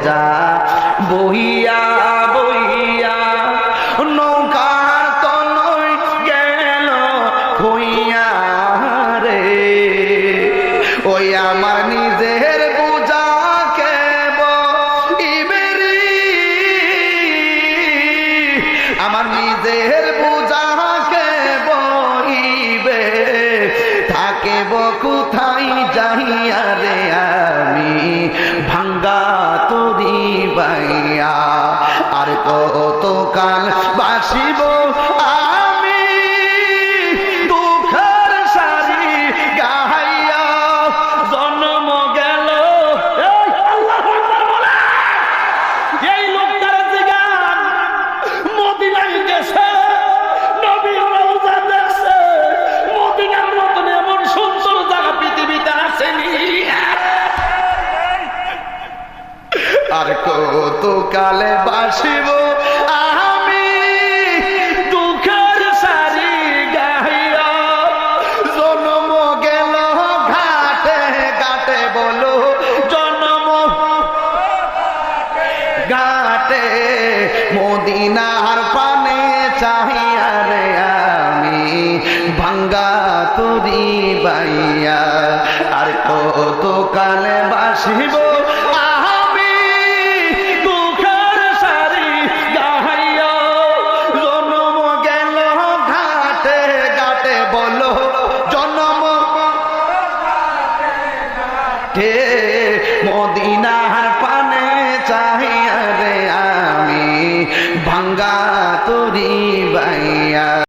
যা বহিয়া বহিয়া নৌকার তলয় গেল হইয়া রে ওই আমার নিজের বুঝাকে বইবেরি আমার নিজের বুঝাকে বইবে থাকেব কোথায় যাইয়া রে আমি ভাঙ্গা তরি বাইয়া আর কতকাল বাসিব আমি দুঃখের সারি গাইয়া জন্ম গেল এই লোকটার জিগান মদিনায় গেছে নবীর রওজা দেখছে মদিনার মতন এমন সুন্দর জায়গা পৃথিবীতে আসেনি আর কতকালে বাসিব আমি দুঃখের সারি গাইয়া জন্ম গেল ঘাটে ঘাটে বলো জন্ম ঘাটে মদিনার পানে চাহিয়া রে আমি ভাঙ্গা তরি বাইয়া আর কতকালে বাসিব আমি দুঃখের সারি গাইয়া জন্ম গেল ঘাটে ঘাটে বলো জন্ম ঘাটে মদিনার